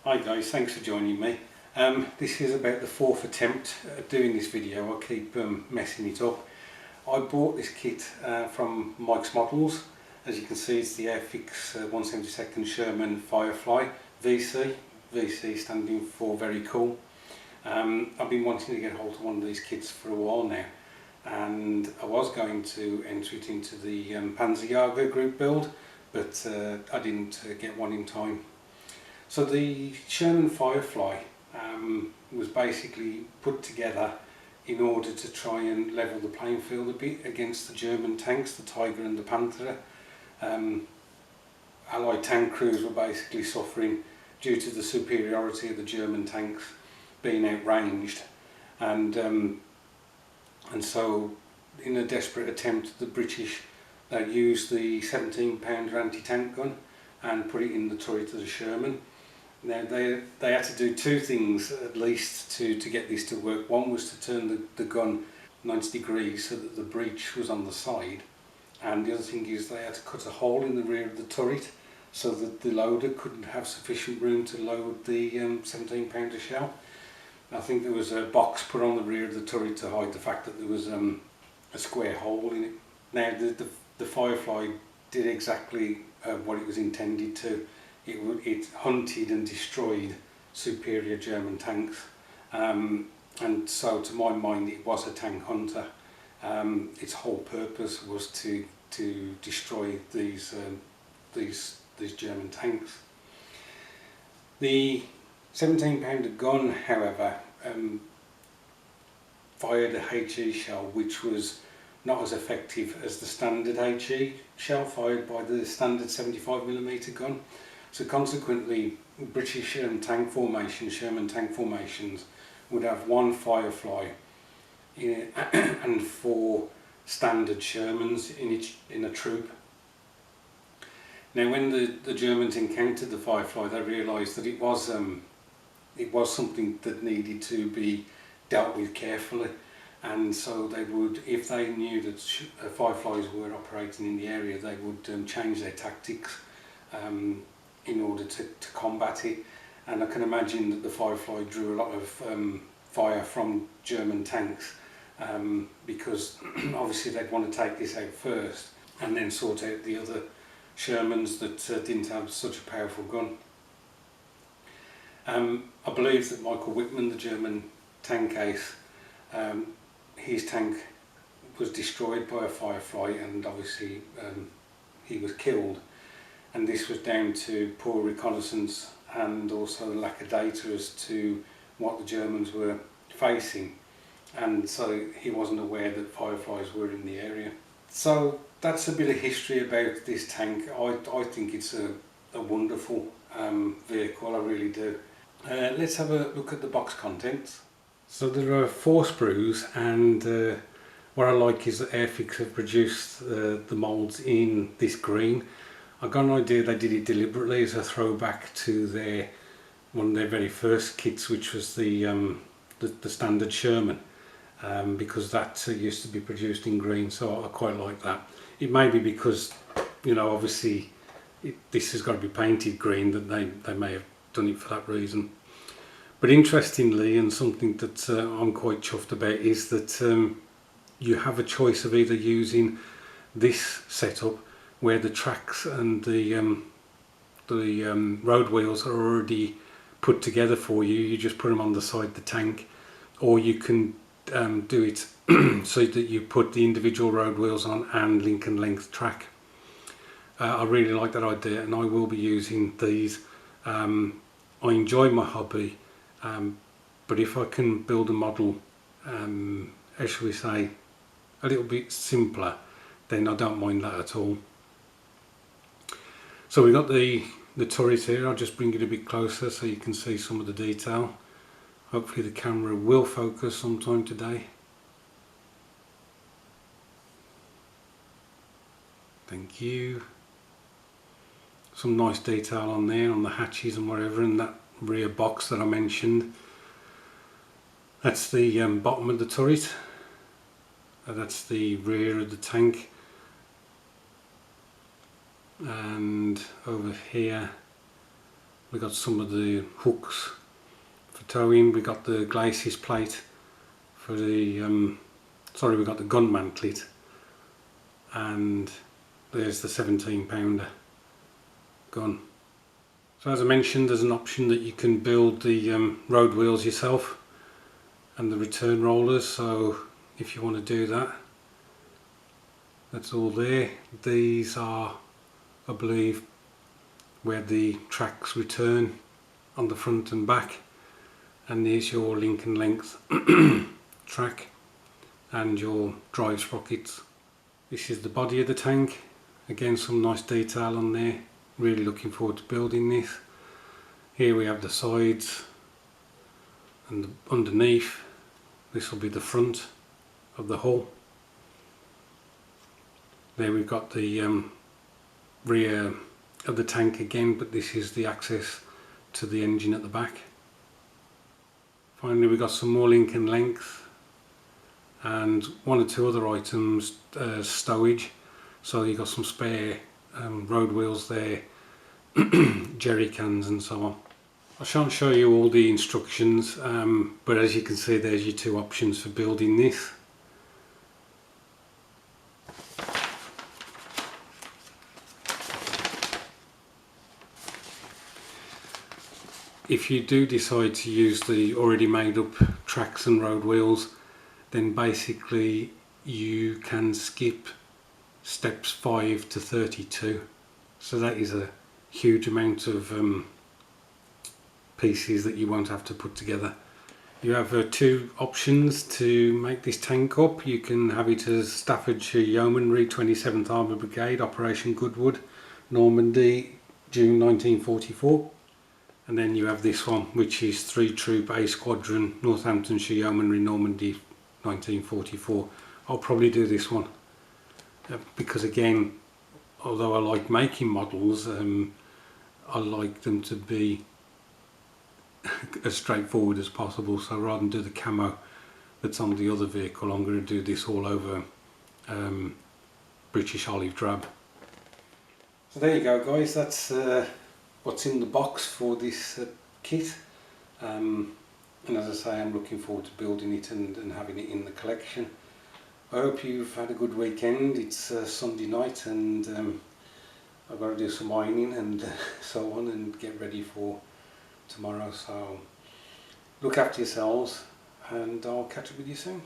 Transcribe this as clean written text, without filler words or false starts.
Hi guys, thanks for joining me. This is about the fourth attempt at doing this video. I keep messing it up. I bought this kit from Mike's Models. As you can see, it's the Airfix 1/72 Sherman Firefly VC. VC standing for very cool. I've been wanting to get hold of one of these kits for a while now, and I was going to enter it into the Panzerjäger group build, but I didn't get one in time. So the Sherman Firefly was basically put together in order to try and level the playing field a bit against the German tanks, the Tiger and the Panther. Allied tank crews were basically suffering due to the superiority of the German tanks being outranged, and so in a desperate attempt the British used the 17-pounder anti-tank gun and put it in the turret of the Sherman. Now they had to do two things at least to get this to work. One was to turn the gun 90 degrees so that the breech was on the side, and the other thing is they had to cut a hole in the rear of the turret so that the loader couldn't have sufficient room to load the 17-pounder shell. I think there was a box put on the rear of the turret to hide the fact that there was a square hole in it. Now the Firefly did exactly what it was intended to. It hunted and destroyed superior German tanks, and so to my mind it was a tank hunter. Its whole purpose was to destroy these German tanks. The 17-pounder gun, however, fired a HE shell which was not as effective as the standard HE shell fired by the standard 75mm gun. So consequently, British tank formations, Sherman tank formations, would have one Firefly and 4 standard Shermans in a troop. Now, when the Germans encountered the Firefly, they realised that it was something that needed to be dealt with carefully, and so they would, if they knew that Fireflies were operating in the area, they would change their tactics in order to combat it. And I can imagine that the Firefly drew a lot of fire from German tanks, because obviously they'd want to take this out first and then sort out the other Shermans that didn't have such a powerful gun. I believe that Michael Whitman, the German tank ace, his tank was destroyed by a Firefly, and obviously he was killed. And this was down to poor reconnaissance and also lack of data as to what the Germans were facing, and so he wasn't aware that Fireflies were in the area. So that's a bit of history about this tank. I think it's a wonderful vehicle, I really do. Let's have a look at the box contents. So there are 4 sprues, and what I like is that Airfix have produced the moulds in this green. I got an idea they did it deliberately as a throwback to one of their very first kits, which was the standard Sherman, because that used to be produced in green, so I quite like that. It may be because, you know, obviously this has got to be painted green, that they may have done it for that reason. But interestingly, and something that I'm quite chuffed about, is that you have a choice of either using this setup where the tracks and the road wheels are already put together for you. You just put them on the side of the tank, or you can do it so that you put the individual road wheels on and link and length track. I really like that idea, and I will be using these. I enjoy my hobby, but if I can build a model, how shall we say, a little bit simpler, then I don't mind that at all. So we've got the turret here. I'll just bring it a bit closer so you can see some of the detail. Hopefully the camera will focus sometime today. Thank you. Some nice detail on there, on the hatches and whatever, and that rear box that I mentioned. That's the bottom of the turret. That's the rear of the tank. And over here We got some of the hooks for towing. We got the glacis plate for the we got the gun mantlet, and there's the 17-pounder gun. So as I mentioned, there's an option that you can build the road wheels yourself and the return rollers, so if you want to do that, that's all there. These are, I believe, where the tracks return on the front and back, and there's your link and length track and your drive sprockets. This is the body of the tank. Again, some nice detail on there. Really looking forward to building this. Here we have the sides and underneath. This will be the front of the hull. There we've got the rear of the tank again, but this is the access to the engine at the back. Finally, we've got some more link and length and one or two other items, stowage. So you've got some spare road wheels there, jerry cans and so on. I shan't show you all the instructions, but as you can see, there's your two options for building this. If you do decide to use the already made up tracks and road wheels, then basically you can skip steps 5 to 32. So that is a huge amount of pieces that you won't have to put together. You have two options to make this tank up. You can have it as Staffordshire Yeomanry 27th Armoured Brigade, Operation Goodwood, Normandy, June 1944. And then you have this one, which is 3 Troop A Squadron, Northamptonshire Yeomanry, Normandy, 1944. I'll probably do this one because, again, although I like making models, I like them to be as straightforward as possible. So rather than do the camo that's on the other vehicle, I'm going to do this all over British olive drab. So there you go, guys. That's what's in the box for this kit, and as I say, I'm looking forward to building it and having it in the collection. I hope you've had a good weekend. It's Sunday night, and I've got to do some ironing and so on and get ready for tomorrow. So look after yourselves, and I'll catch up with you soon.